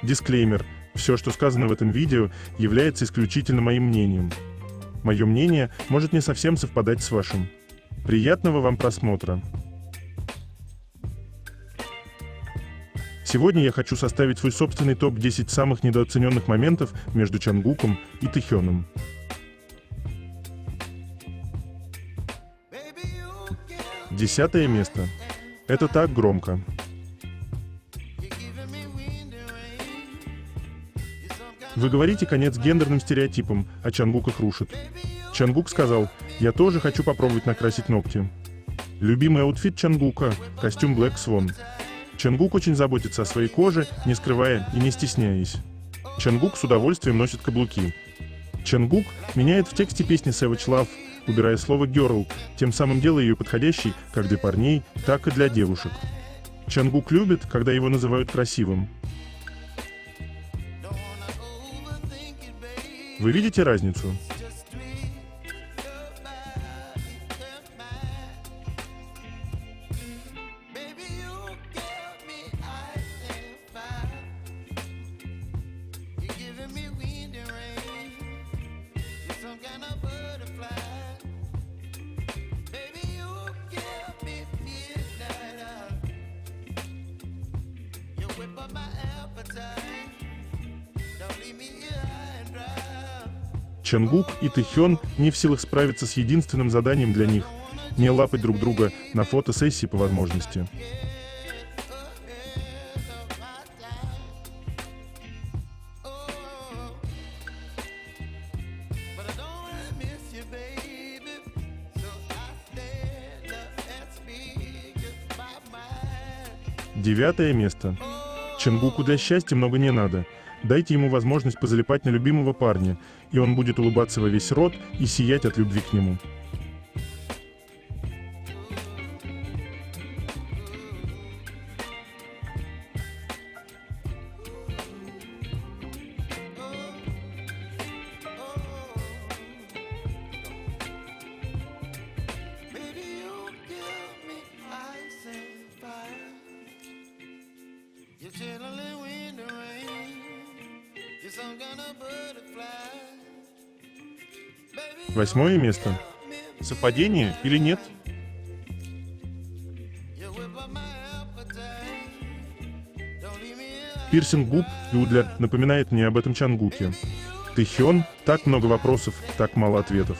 Дисклеймер. Все, что сказано в этом видео, является исключительно моим мнением. Мое мнение может не совсем совпадать с вашим. Приятного вам просмотра. Сегодня я хочу составить свой собственный топ-10 самых недооцененных моментов между Чангуком и Тэхёном. 10 место. Это так громко. Вы говорите конец гендерным стереотипам, а Чангук их рушит. Чангук сказал: «Я тоже хочу попробовать накрасить ногти». Любимый аутфит Чангука – костюм Black Swan. Чангук очень заботится о своей коже, не скрывая и не стесняясь. Чангук с удовольствием носит каблуки. Чангук меняет в тексте песни Savage Love, убирая слово girl, тем самым делая ее подходящей как для парней, так и для девушек. Чангук любит, когда его называют красивым. Вы видите разницу? Чангук и Тэхён не в силах справиться с единственным заданием для них – не лапать друг друга на фотосессии по возможности. Девятое место. Чангуку для счастья много не надо. Дайте ему возможность позалипать на любимого парня, и он будет улыбаться во весь рот и сиять от любви к нему. Восьмое место. Совпадение или нет? Пирсинг губ Юдля напоминает мне об этом Чангуке. Тэхён, так много вопросов, так мало ответов.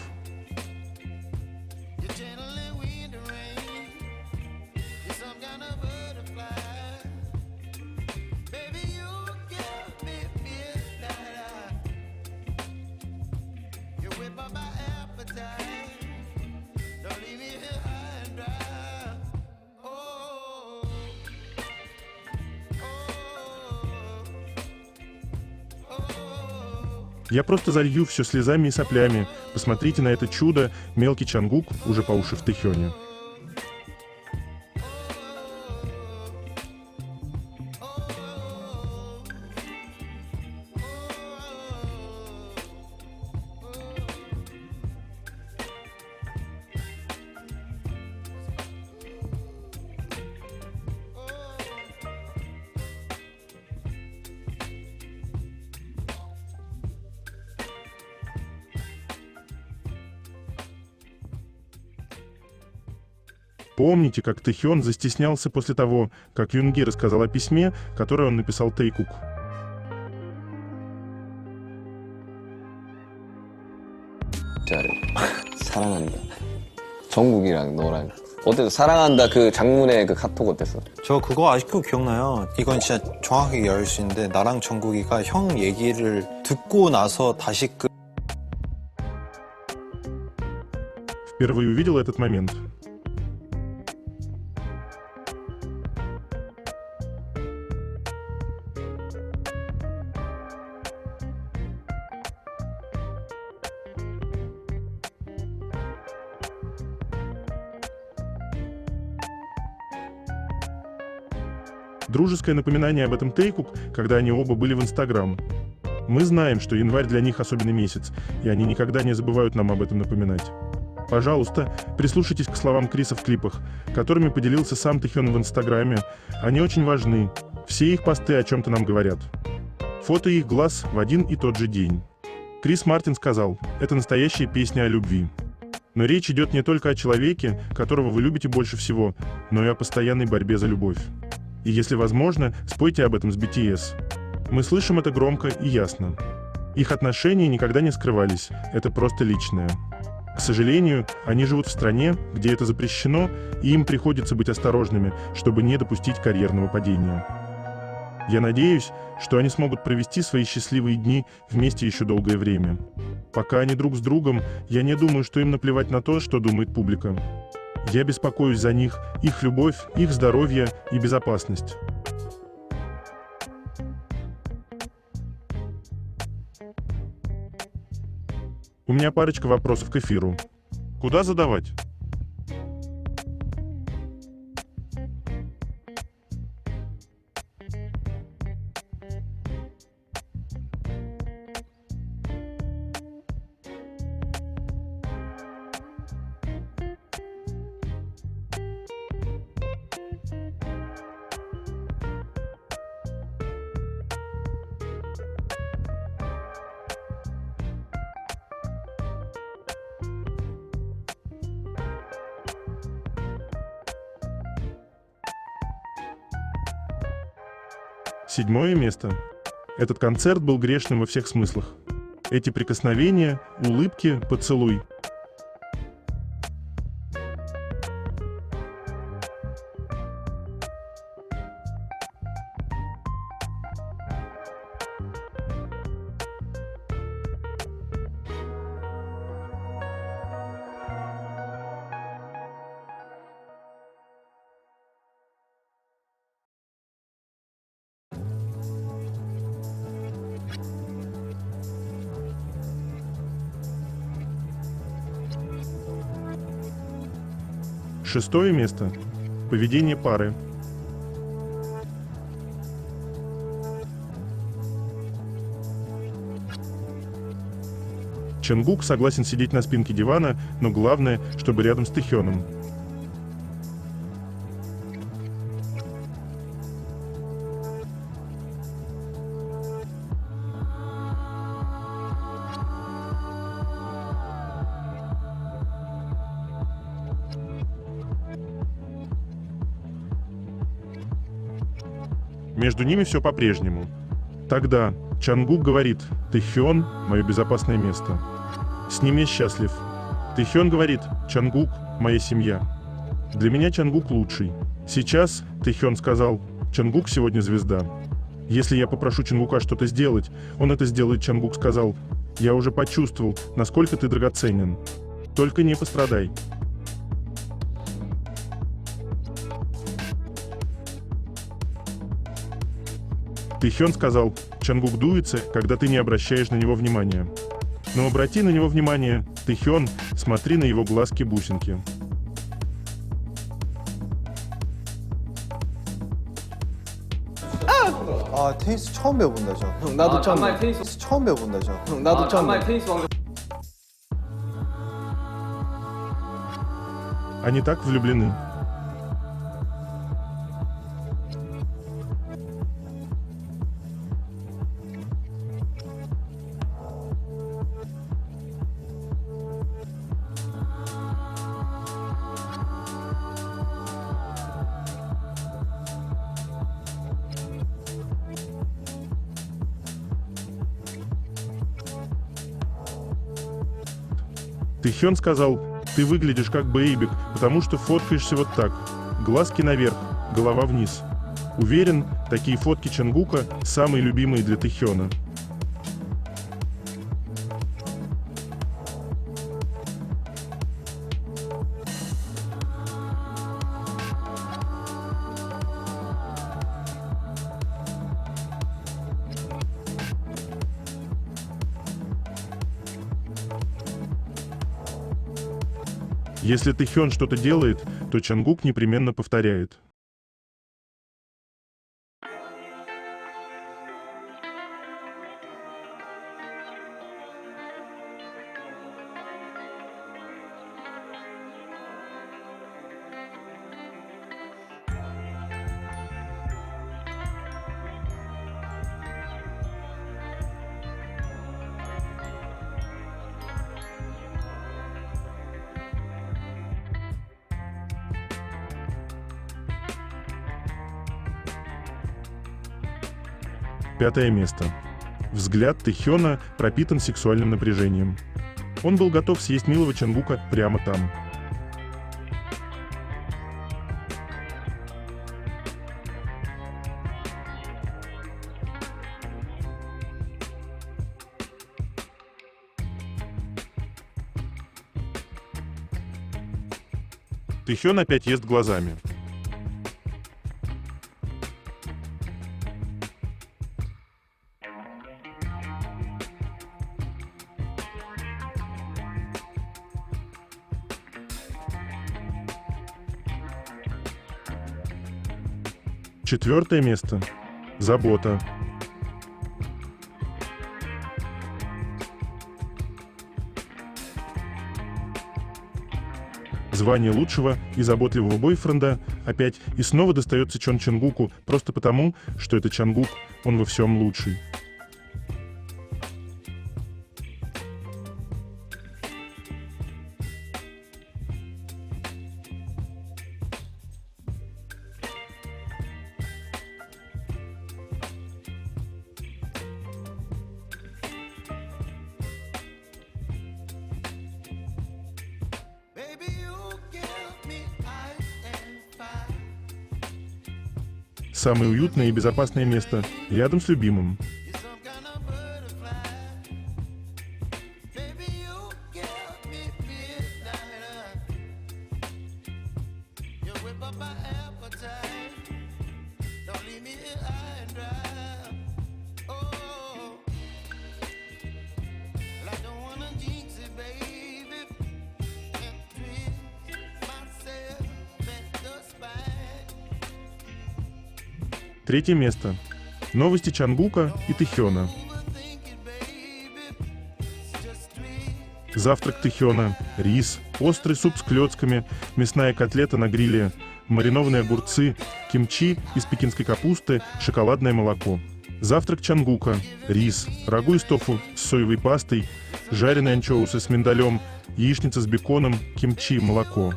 Я просто залью все слезами и соплями. Посмотрите на это чудо, мелкий Чангук уже по уши в Тэхёне. Помните, как Тэхён застеснялся после того, как Юнги рассказал о письме, которое он написал Тэйкук? 사랑한다. 정국이랑 너랑 어땠어? 사랑한다 그 장문의 그 카톡 어땠어? 저 그거 아직도 기억나요. 이건 진짜 정확하게 얘기할 수 있는데 나랑 정국이가 형 얘기를 듣고 나서 다시 Впервые увидел этот момент. Дружеское напоминание об этом Тэйкук, когда они оба были в Инстаграм. Мы знаем, что январь для них особенный месяц, и они никогда не забывают нам об этом напоминать. Пожалуйста, прислушайтесь к словам Криса в клипах, которыми поделился сам Тэхён в Инстаграме. Они очень важны. Все их посты о чем-то нам говорят. Фото их глаз в один и тот же день. Крис Мартин сказал, это настоящая песня о любви. Но речь идет не только о человеке, которого вы любите больше всего, но и о постоянной борьбе за любовь. И если возможно, спойте об этом с BTS. Мы слышим это громко и ясно. Их отношения никогда не скрывались, это просто личное. К сожалению, они живут в стране, где это запрещено, и им приходится быть осторожными, чтобы не допустить карьерного падения. Я надеюсь, что они смогут провести свои счастливые дни вместе еще долгое время. Пока они друг с другом, я не думаю, что им наплевать на то, что думает публика. Я беспокоюсь за них, их любовь, их здоровье и безопасность. У меня парочка вопросов к эфиру. Куда задавать? Седьмое место. Этот концерт был грешным во всех смыслах. Эти прикосновения, улыбки, поцелуй. Шестое место. Поведение пары. Чонгук согласен сидеть на спинке дивана, но главное, чтобы рядом с Тэхёном. Между ними все по-прежнему. Тогда Чонгук говорит: «Тэхён – мое безопасное место. С ним я счастлив». Тэхён говорит: «Чонгук – моя семья. Для меня Чонгук лучший». Сейчас Тэхён сказал: «Чонгук сегодня звезда. Если я попрошу Чонгука что-то сделать, он это сделает». Чонгук сказал: «Я уже почувствовал, насколько ты драгоценен. Только не пострадай». Тэхён сказал: «Чонгук дуется, когда ты не обращаешь на него внимания. Но обрати на него внимание, Тэхён, смотри на его глазки-бусинки». 아, 테니스 처음 배워본다, 저. 형, 나도 처음 간만에 봐. 테니스 테니스 처음 배워본다, 저. 형, 나도 처음 봐. 간만에 테니스 왕자 Они так влюблены. Тэхён сказал: «Ты выглядишь как бэйбик, потому что фоткаешься вот так. Глазки наверх, голова вниз». Уверен, такие фотки Чонгука самые любимые для Тэхёна. Если Тэхён что-то делает, то Чонгук непременно повторяет. 5 место. Взгляд Тэхёна пропитан сексуальным напряжением. Он был готов съесть милого Чангука прямо там. Тэхён опять ест глазами. Четвертое место. Забота. Звание лучшего и заботливого бойфренда опять и снова достается Чон Чангуку просто потому, что это Чангук, он во всем лучший. Самое уютное и безопасное место рядом с любимым. Третье место. Новости Чангука и Тэхёна. Завтрак Тэхёна. Рис, острый суп с клёцками, мясная котлета на гриле, маринованные огурцы, кимчи из пекинской капусты, шоколадное молоко. Завтрак Чангука. Рис, рагу из тофу с соевой пастой, жареные анчоусы с миндалем, яичница с беконом, кимчи, молоко.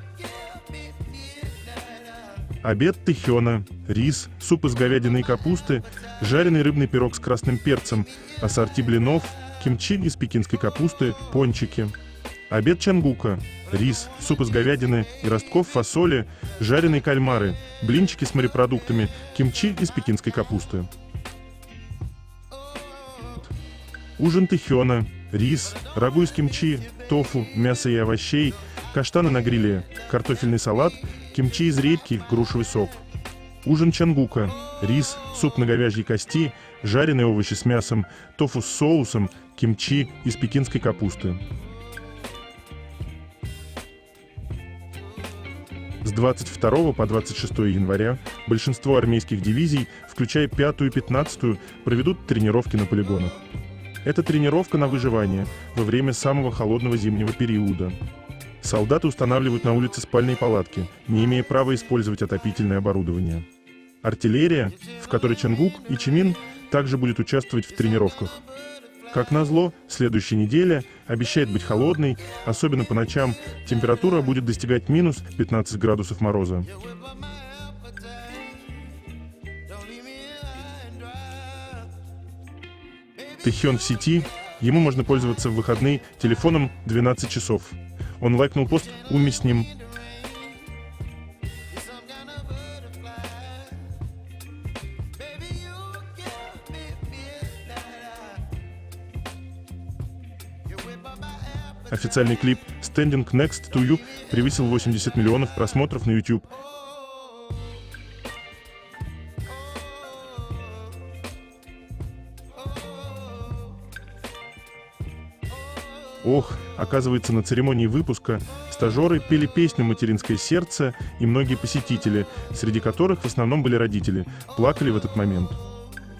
Обед Тэхёна. Рис, суп из говядины и капусты, жареный рыбный пирог с красным перцем, ассорти блинов, кимчи из пекинской капусты, пончики. Обед Чангука. Рис, суп из говядины и ростков фасоли, жареные кальмары, блинчики с морепродуктами, кимчи из пекинской капусты. Ужин Тэхёна. Рис, рагу из кимчи, тофу, мясо и овощей, каштаны на гриле, картофельный салат, кимчи из редьки, грушевый сок. Ужин Чангука. Рис, суп на говяжьей кости, жареные овощи с мясом, тофу с соусом, кимчи из пекинской капусты. С 22 по 26 января большинство армейских дивизий, включая 5-ю и 15-ю, проведут тренировки на полигонах. Это тренировка на выживание во время самого холодного зимнего периода. Солдаты устанавливают на улице спальные палатки, не имея права использовать отопительное оборудование. Артиллерия, в которой Чангук и Чимин, также будет участвовать в тренировках. Как назло, следующая неделя обещает быть холодной, особенно по ночам температура будет достигать минус 15 градусов мороза. Тэхён в сети, ему можно пользоваться в выходные телефоном 12 часов. Он лайкнул пост «Уми с ним». Официальный клип «Standing Next to You» превысил 80 миллионов просмотров на YouTube. Ох, оказывается, на церемонии выпуска стажеры пели песню «Материнское сердце», и многие посетители, среди которых в основном были родители, плакали в этот момент.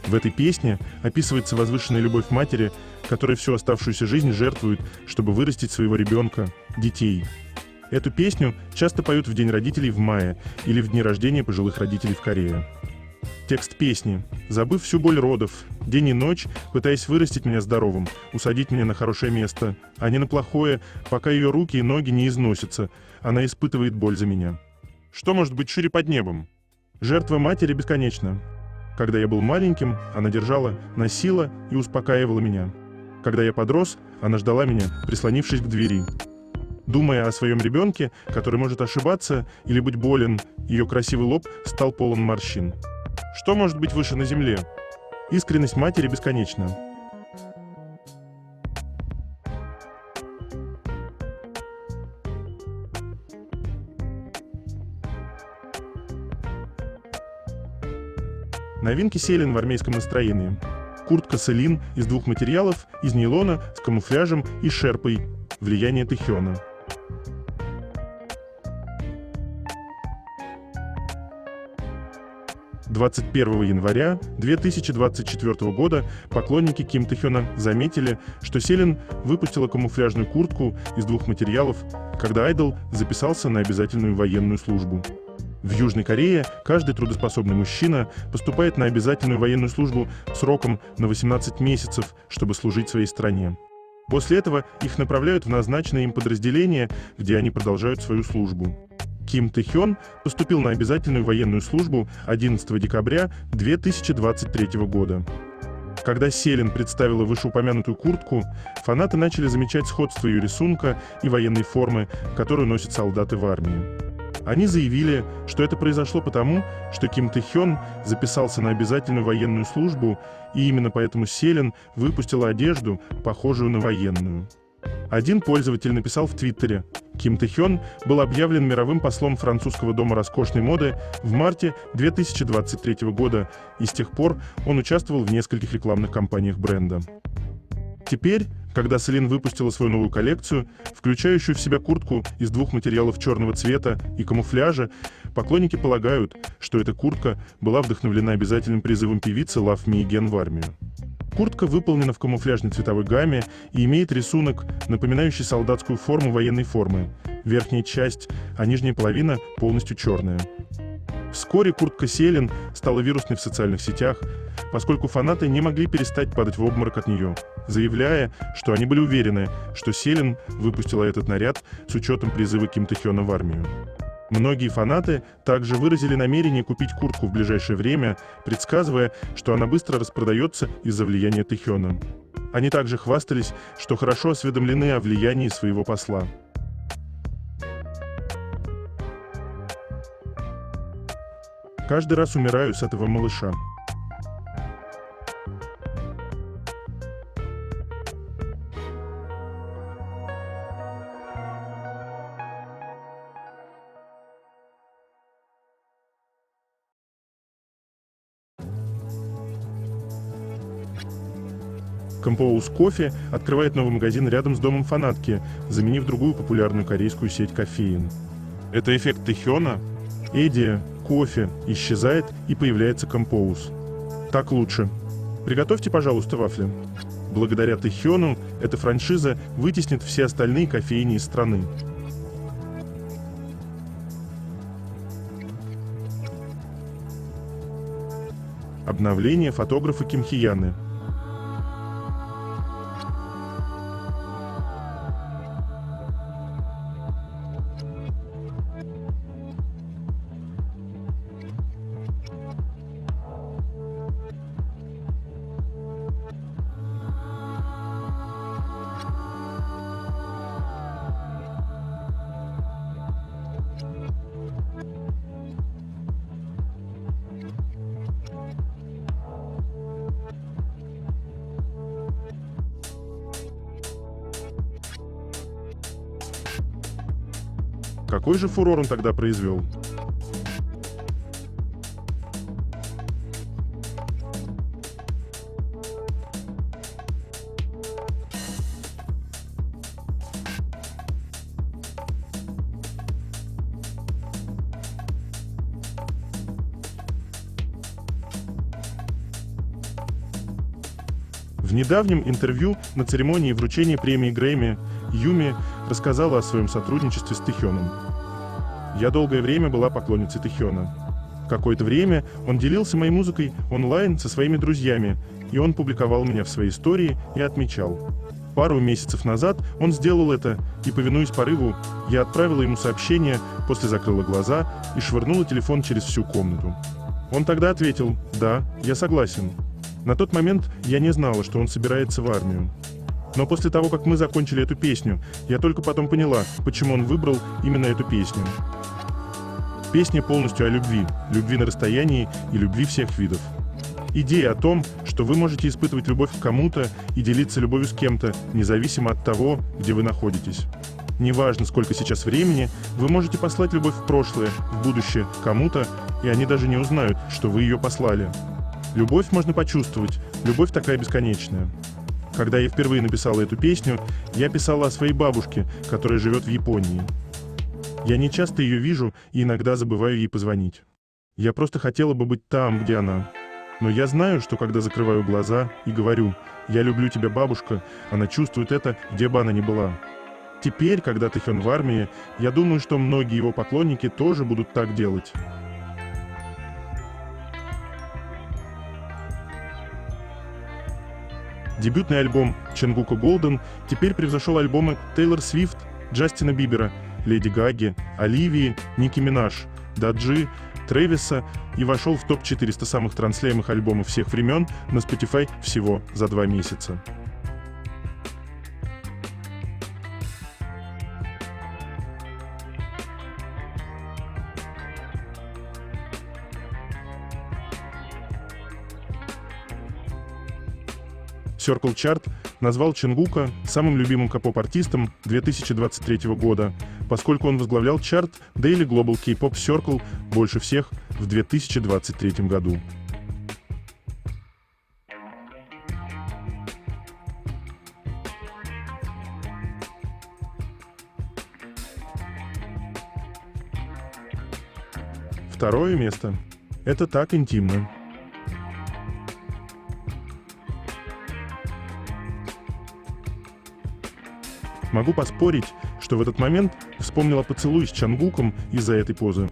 В этой песне описывается возвышенная любовь матери, которая всю оставшуюся жизнь жертвует, чтобы вырастить своего ребенка, детей. Эту песню часто поют в День родителей в мае или в дни рождения пожилых родителей в Корее. Текст песни. Забыв всю боль родов, день и ночь, пытаясь вырастить меня здоровым, усадить меня на хорошее место, а не на плохое, пока ее руки и ноги не износятся, она испытывает боль за меня. Что может быть шире под небом? Жертва матери бесконечна. Когда я был маленьким, она держала, носила и успокаивала меня. Когда я подрос, она ждала меня, прислонившись к двери. Думая о своем ребенке, который может ошибаться или быть болен, ее красивый лоб стал полон морщин. Что может быть выше на земле? Искренность матери бесконечна. Новинки Селин в армейском настроении. Куртка Селин из двух материалов, из нейлона, с камуфляжем и шерпой. Влияние Тэхёна. — 21 января 2024 года поклонники Ким Тэхёна заметили, что Селин выпустила камуфляжную куртку из двух материалов, когда айдол записался на обязательную военную службу. В Южной Корее каждый трудоспособный мужчина поступает на обязательную военную службу сроком на 18 месяцев, чтобы служить своей стране. После этого их направляют в назначенное им подразделение, где они продолжают свою службу. Ким Тэхён поступил на обязательную военную службу 11 декабря 2023 года. Когда Селин представила вышеупомянутую куртку, фанаты начали замечать сходство ее рисунка и военной формы, которую носят солдаты в армии. Они заявили, что это произошло потому, что Ким Тэхён записался на обязательную военную службу, и именно поэтому Селин выпустила одежду, похожую на военную. Один пользователь написал в Твиттере: Ким Тэхён был объявлен мировым послом французского дома роскошной моды в марте 2023 года, и с тех пор он участвовал в нескольких рекламных кампаниях бренда. Теперь, когда Селин выпустила свою новую коллекцию, включающую в себя куртку из двух материалов черного цвета и камуфляжа, поклонники полагают, что эта куртка была вдохновлена обязательным призывом певицы Love Me Again в армию. Куртка выполнена в камуфляжной цветовой гамме и имеет рисунок, напоминающий солдатскую форму военной формы. Верхняя часть, а нижняя половина полностью черная. Вскоре куртка Селин стала вирусной в социальных сетях, поскольку фанаты не могли перестать падать в обморок от нее, заявляя, что они были уверены, что Селин выпустила этот наряд с учетом призыва Ким Тэхёна в армию. Многие фанаты также выразили намерение купить куртку в ближайшее время, предсказывая, что она быстро распродается из-за влияния Тэхёна. Они также хвастались, что хорошо осведомлены о влиянии своего посла. Каждый раз умираю с этого малыша. Compose Coffee открывает новый магазин рядом с домом фанатки, заменив другую популярную корейскую сеть кофеин. Это эффект Тэхёна? Идея, кофе исчезает и появляется Compose. Так лучше. Приготовьте, пожалуйста, вафли. Благодаря Тэхёну эта франшиза вытеснит все остальные кофейни из страны. Обновление фотографа Ким Хияны. Какой же фурор он тогда произвел? В недавнем интервью на церемонии вручения премии Грэмми Юми рассказала о своем сотрудничестве с Тэхёном. «Я долгое время была поклонницей Тэхёна. Какое-то время он делился моей музыкой онлайн со своими друзьями, и он публиковал меня в своей истории и отмечал. Пару месяцев назад он сделал это, и, повинуясь порыву, я отправила ему сообщение, после закрыла глаза и швырнула телефон через всю комнату. Он тогда ответил: «Да, я согласен». На тот момент я не знала, что он собирается в армию. Но после того, как мы закончили эту песню, я только потом поняла, почему он выбрал именно эту песню. Песня полностью о любви, любви на расстоянии и любви всех видов. Идея о том, что вы можете испытывать любовь к кому-то и делиться любовью с кем-то, независимо от того, где вы находитесь. Неважно, сколько сейчас времени, вы можете послать любовь в прошлое, в будущее, кому-то, и они даже не узнают, что вы ее послали. Любовь можно почувствовать, любовь такая бесконечная. Когда я впервые написала эту песню, я писала о своей бабушке, которая живет в Японии. Я не часто ее вижу и иногда забываю ей позвонить. Я просто хотела бы быть там, где она. Но я знаю, что когда закрываю глаза и говорю «Я люблю тебя, бабушка», она чувствует это, где бы она ни была. Теперь, когда Тэхён в армии, я думаю, что многие его поклонники тоже будут так делать. Дебютный альбом Чонгука Golden теперь превзошел альбомы Тейлор Свифт, Джастина Бибера, Леди Гаги, Оливии, Ники Минаж, Даджи, Трэвиса и вошел в топ-400 самых трансляемых альбомов всех времен на Spotify всего за 2 месяца. Circle Chart назвал Чонгука самым любимым K-pop-артистом 2023 года, поскольку он возглавлял чарт Daily Global K-pop Circle больше всех в 2023 году. Второе место. Это так интимно. Могу поспорить, что в этот момент вспомнила поцелуй с Чонгуком из-за этой позы.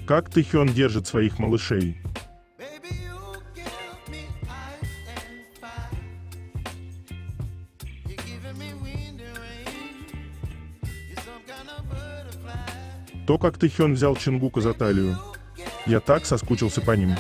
Как Тэхён держит своих малышей? То, как Тэхён взял Чонгука за талию. Я так соскучился по ним.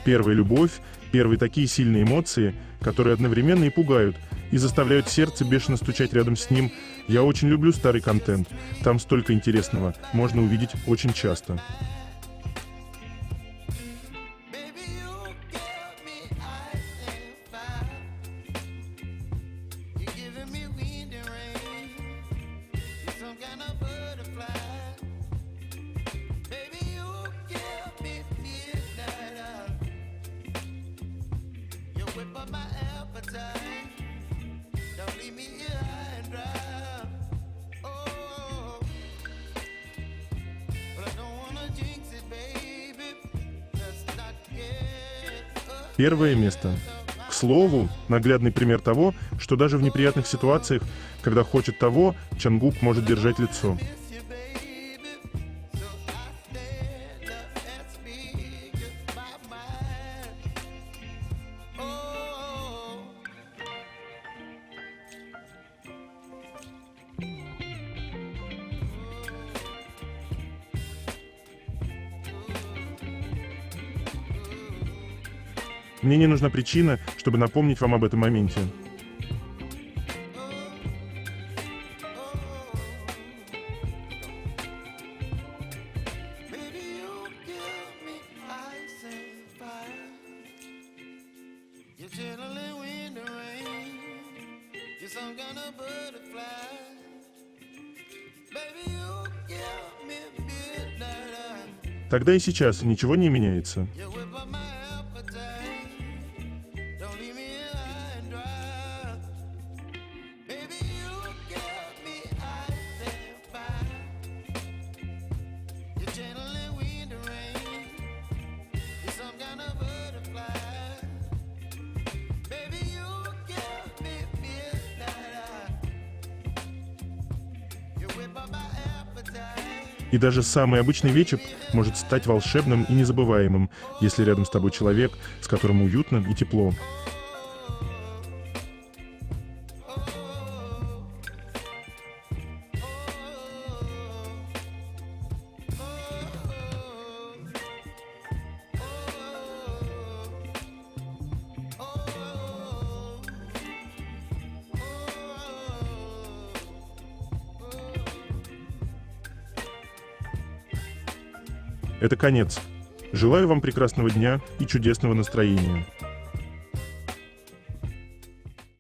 Первая любовь, первые такие сильные эмоции, которые одновременно и пугают, и заставляют сердце бешено стучать рядом с ним. Я очень люблю старый контент. Там столько интересного, можно увидеть очень часто. Первое место. К слову, наглядный пример того, что даже в неприятных ситуациях, когда хочет того, Чонгук может держать лицо. Мне не нужна причина, чтобы напомнить вам об этом моменте. Тогда и сейчас ничего не меняется. И даже самый обычный вечер может стать волшебным и незабываемым, если рядом с тобой человек, с которым уютно и тепло. Это конец. Желаю вам прекрасного дня и чудесного настроения.